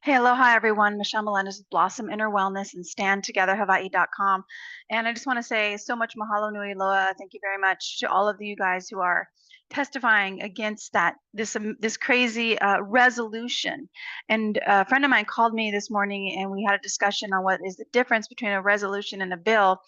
Hey, aloha everyone. Michelle Melendez with Blossom Inner Wellness and StandTogetherHawaii.com. And I just want to say so much mahalo nui loa. Thank you very much to all of you guys who are testifying against this crazy resolution. And a friend of mine called me this morning and we had a discussion on what is the difference between a resolution and a bill.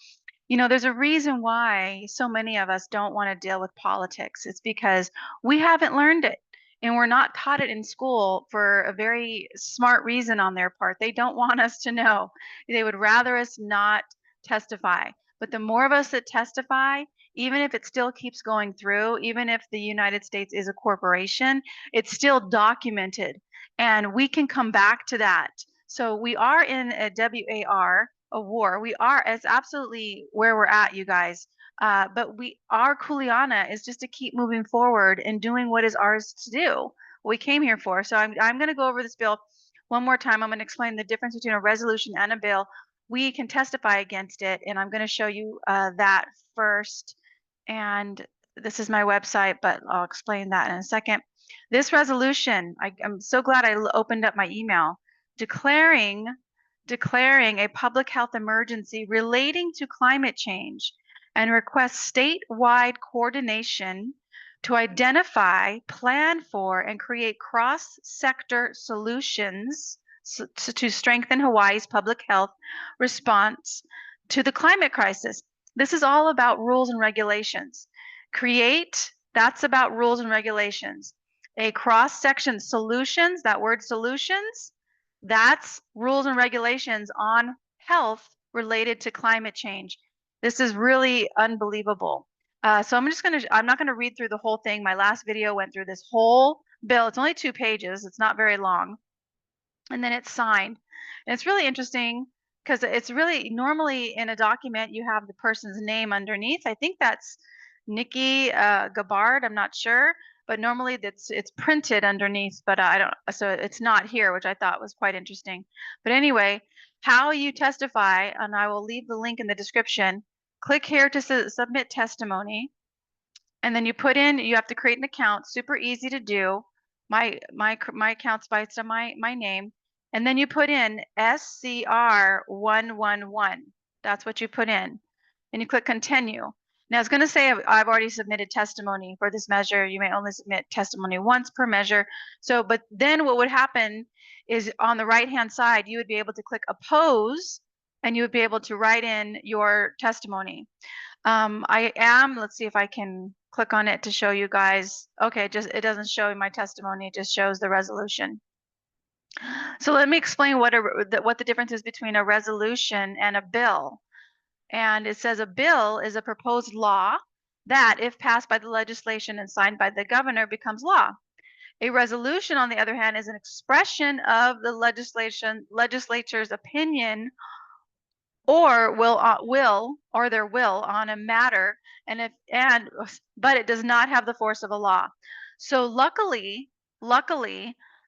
You know, there's a reason why so many of us don't want to deal with politics. It's because we haven't learned it. And we're not taught it in school for a very smart reason on their part. They don't want us to know. They would rather us not testify. But the more of us that testify, even if it still keeps going through, even if the United States is a corporation, it's still documented. And we can come back to that. So we are in a WAR, a war. We are, it's absolutely where we're at, you guys. But our kuleana is just to keep moving forward and doing what is ours to do, what we came here for. So I'm going to go over this bill one more time. I'm going to explain the difference between a resolution and a bill. We can testify against it, and I'm going to show you that first. And this is my website, but I'll explain that in a second. This resolution, I'm so glad I opened up my email, declaring a public health emergency relating to climate change and requests statewide coordination to identify, plan for, and create cross-sector solutions to strengthen Hawaii's public health response to the climate crisis. This is all about rules and regulations. That's about rules and regulations. A cross-section solutions, that word solutions, that's rules and regulations on health related to climate change. This is really unbelievable. So I'm not gonna read through the whole thing. My last video went through this whole bill. It's only 2 pages. It's not very long. And then it's signed. And it's really interesting because it's really normally in a document you have the person's name underneath. I think that's Nikki Gabbard. I'm not sure, but normally it's printed underneath. But I don't. So it's not here, which I thought was quite interesting. But anyway, how you testify, and I will leave the link in the description. Click here to submit testimony, and then you have to create an account. Super easy to do. My account's based on my name. And then you put in SCR111. That's what you put in. And you click continue. Now it's going to say I've already submitted testimony for this measure. You may only submit testimony once per measure. So, but then what would happen is on the right-hand side, you would be able to click oppose and you would be able to write in your testimony. Let's see if I can click on it to show you guys. Okay, it doesn't show my testimony, it just shows the resolution. So let me explain what the difference is between a resolution and a bill. And it says a bill is a proposed law that, if passed by the legislation and signed by the governor, becomes law. A resolution, on the other hand, is an expression of the legislature's opinion or their will on a matter, but it does not have the force of a law. So luckily,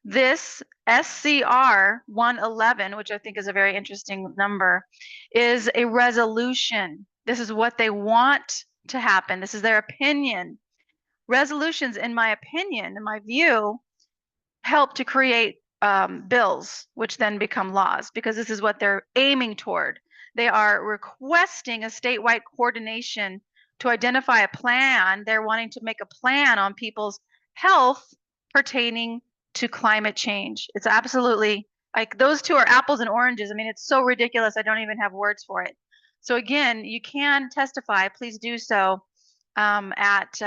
this SCR 111, which I think is a very interesting number, is a resolution. This is what they want to happen. This is their opinion. Resolutions, in my opinion, in my view, help to create bills, which then become laws, because this is what they're aiming toward. They are requesting a statewide coordination to identify a plan. They're wanting to make a plan on people's health pertaining to climate change. It's absolutely like those two are apples and oranges. I mean, it's so ridiculous. I don't even have words for it. So again, you can testify. Please do so at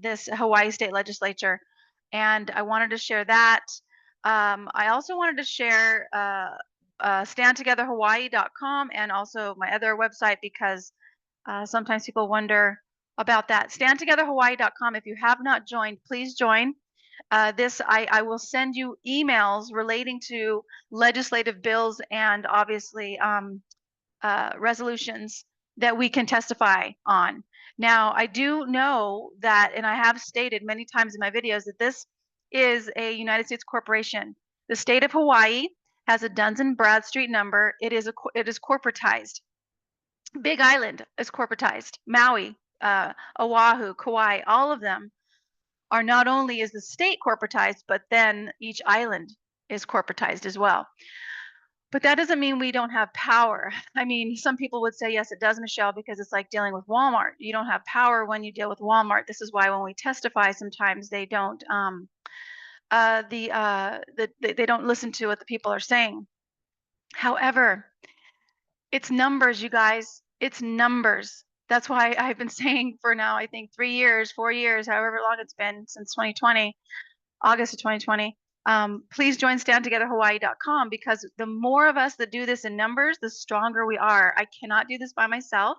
this Hawaii State Legislature. And I wanted to share that. I also wanted to share StandTogetherHawaii.com and also my other website because sometimes people wonder about that. StandTogetherHawaii.com. If you have not joined, please join. I will send you emails relating to legislative bills and obviously resolutions that we can testify on. Now, I do know that, and I have stated many times in my videos, that this is a United States corporation. The state of Hawaii has a Duns and Bradstreet number. It is corporatized. Big Island is corporatized. Maui, Oahu, Kauai, all of them are not only is the state corporatized, but then each island is corporatized as well. But that doesn't mean we don't have power. I mean, some people would say, yes, it does, Michelle, because it's like dealing with Walmart. You don't have power when you deal with Walmart. This is why when we testify, sometimes they don't they don't listen to what the people are saying. However, it's numbers, you guys. It's numbers. That's why I've been saying for now, I think 3 years, 4 years, however long it's been since 2020, August of 2020. Please join standtogetherhawaii.com, because the more of us that do this in numbers, the stronger we are. I cannot do this by myself.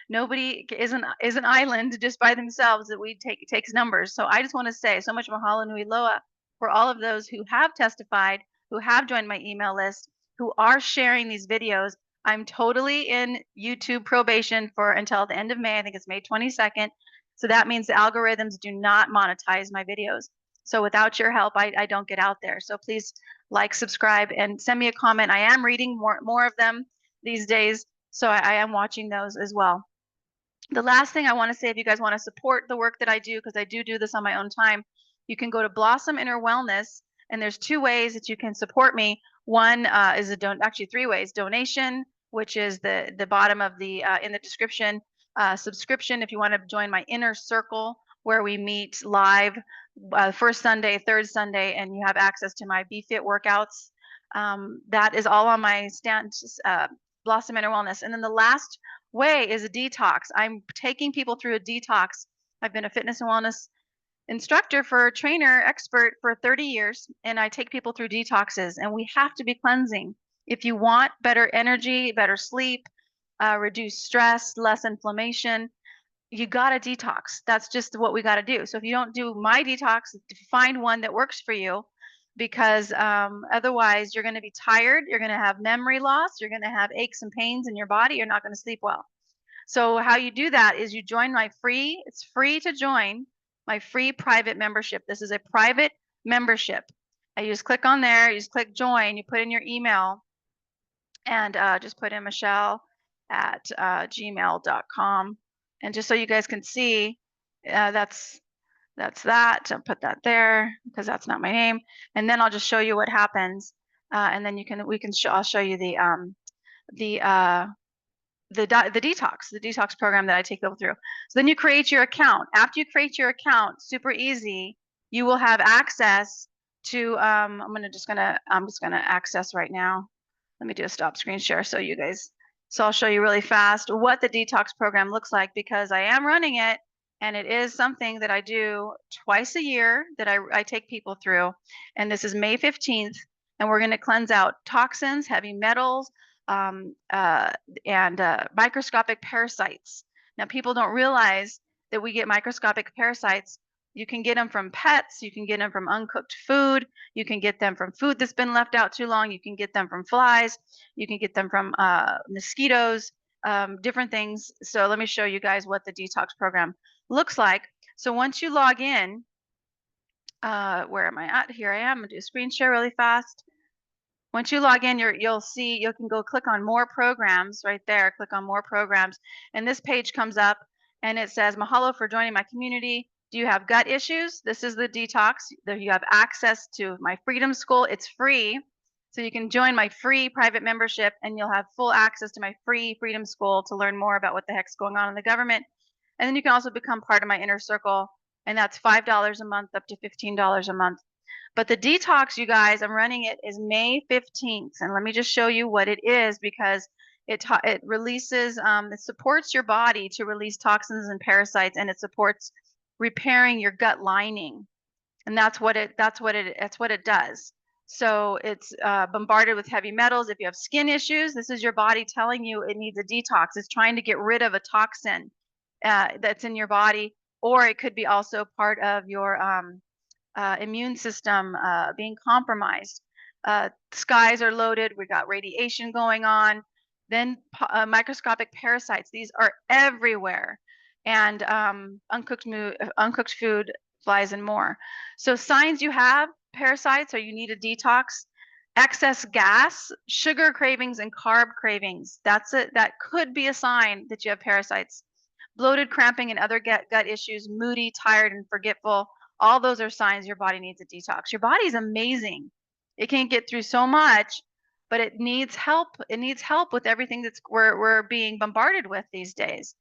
Nobody is an island just by themselves. That we take, it takes numbers. So I just want to say so much mahalo nui loa for all of those who have testified, who have joined my email list, who are sharing these videos. I'm totally in YouTube probation for until the end of May. I think it's May 22nd. So that means the algorithms do not monetize my videos. So without your help, I don't get out there. So please like, subscribe, and send me a comment. I am reading more of them these days, so I am watching those as well. The last thing I want to say, if you guys want to support the work that I do, because I do this on my own time, you can go to Blossom Inner Wellness, and there's 2 ways that you can support me. One is actually 3 ways: donation, which is the bottom of the in the description; subscription, if you want to join my inner circle where we meet live first Sunday, third Sunday, and you have access to my Be Fit workouts. That is all on my Blossom Inner Wellness. And then the last way is a detox. I'm taking people through a detox. I've been a fitness and wellness instructor, trainer, expert for 30 years, and I take people through detoxes, and we have to be cleansing. If you want better energy, better sleep, reduce stress, less inflammation, you got to detox. That's just what we got to do. So if you don't do my detox, find one that works for you, because otherwise you're going to be tired, you're going to have memory loss, you're going to have aches and pains in your body, you're not going to sleep well. So how you do that is you join it's free to join my free private membership. This is a private membership. You just click on there, you just click join, you put in your email, and just put in Michelle at gmail.com. And just so you guys can see, that's that. I'll put that there because that's not my name. And then I'll just show you what happens. And then I'll show you the detox program that I take people through. So then you create your account. After you create your account, super easy, you will have access to, I'm just gonna access right now. Let me do a stop screen share so you guys, so I'll show you really fast what the detox program looks like, because I am running it, and it is something that I do twice a year that I take people through. And this is May 15th, and we're gonna cleanse out toxins, heavy metals, and microscopic parasites. Now, people don't realize that we get microscopic parasites. You can get them from pets, you can get them from uncooked food, you can get them from food that's been left out too long, you can get them from flies, you can get them from mosquitoes, different things. So let me show you guys what the detox program looks like. So once you log in, where am I at? Here I am. I'm gonna do a screen share really fast. Once you log in, you'll see, you can go click on more programs right there, click on more programs, and this page comes up and it says, mahalo for joining my community. Do you have gut issues? This is the detox. You have access to my Freedom School. It's free. So you can join my free private membership, and you'll have full access to my free Freedom School to learn more about what the heck's going on in the government. And then you can also become part of my inner circle, and that's $5 a month up to $15 a month. But the detox, you guys, I'm running it, is May 15th. And let me just show you what it is, because it releases, it supports your body to release toxins and parasites, and it supports repairing your gut lining. And that's what it does. So it's bombarded with heavy metals. If you have skin issues, this is your body telling you it needs a detox. It's trying to get rid of a toxin that's in your body, or it could be also part of your immune system being compromised. Skies are loaded. We got radiation going on. Then microscopic parasites. These are everywhere, and uncooked food, flies, and more. So signs you have parasites, or you need a detox: excess gas, sugar cravings, and carb cravings. That's it. That could be a sign that you have parasites. Bloated, cramping, and other gut issues, moody, tired, and forgetful. All those are signs your body needs a detox. Your body is amazing. It can get through so much, but it needs help. It needs help with everything that's we're being bombarded with these days.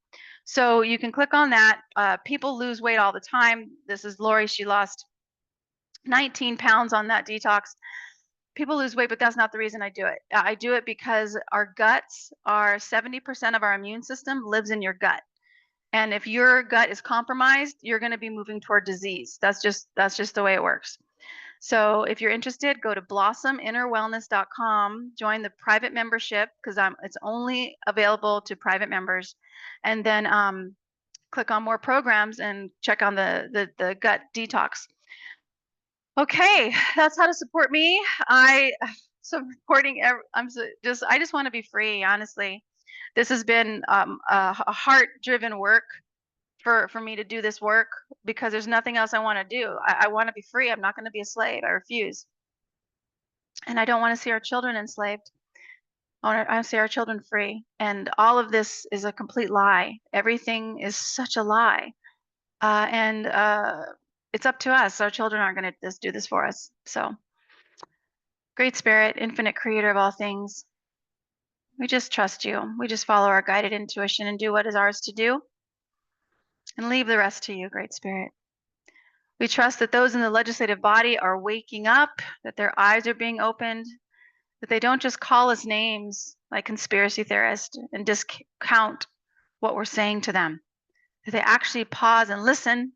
So you can click on that. People lose weight all the time. This is Lori. She lost 19 pounds on that detox. People lose weight, but that's not the reason I do it. I do it because our guts are 70% of our immune system lives in your gut. And if your gut is compromised, you're going to be moving toward disease. That's just the way it works. So if you're interested, go to blossominnerwellness.com, join the private membership because it's only available to private members, and then click on more programs and check on the gut detox. Okay, that's how to support me. I supporting. I just want to be free. Honestly, this has been a heart-driven work for me to do this work because there's nothing else I want to do. I want to be free. I'm not going to be a slave. I refuse. And I don't want to see our children enslaved. I want to see our children free. And all of this is a complete lie. Everything is such a lie. And it's up to us. Our children aren't going to just do this for us. So, Great Spirit, infinite creator of all things, we just trust you. We just follow our guided intuition and do what is ours to do and leave the rest to you, Great Spirit. We trust that those in the legislative body are waking up, that their eyes are being opened, that they don't just call us names like conspiracy theorists and discount what we're saying to them, that they actually pause and listen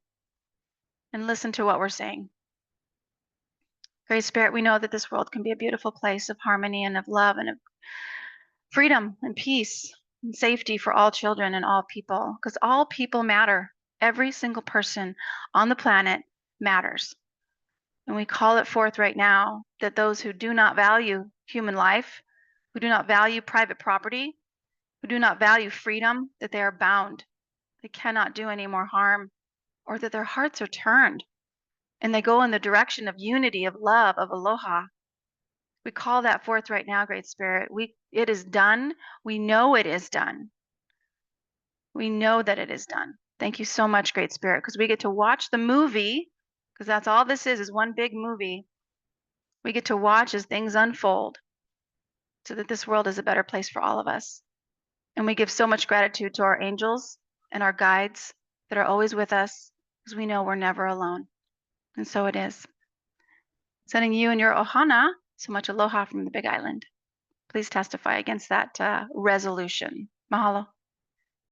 to what we're saying. Great Spirit, we know that this world can be a beautiful place of harmony and of love and of freedom and peace and safety for all children and all people, because all people matter. Every single person on the planet matters. And we call it forth right now that those who do not value human life, who do not value private property, who do not value freedom, that they are bound. They cannot do any more harm, or that their hearts are turned and they go in the direction of unity, of love, of aloha. We call that forth right now, Great Spirit. It is done. We know it is done. We know that it is done. Thank you so much, Great Spirit, because we get to watch the movie, because that's all this is one big movie. We get to watch as things unfold so that this world is a better place for all of us. And we give so much gratitude to our angels and our guides that are always with us, because we know we're never alone. And so it is. Sending you and your ohana so much aloha from the Big Island. Please testify against that resolution. Mahalo.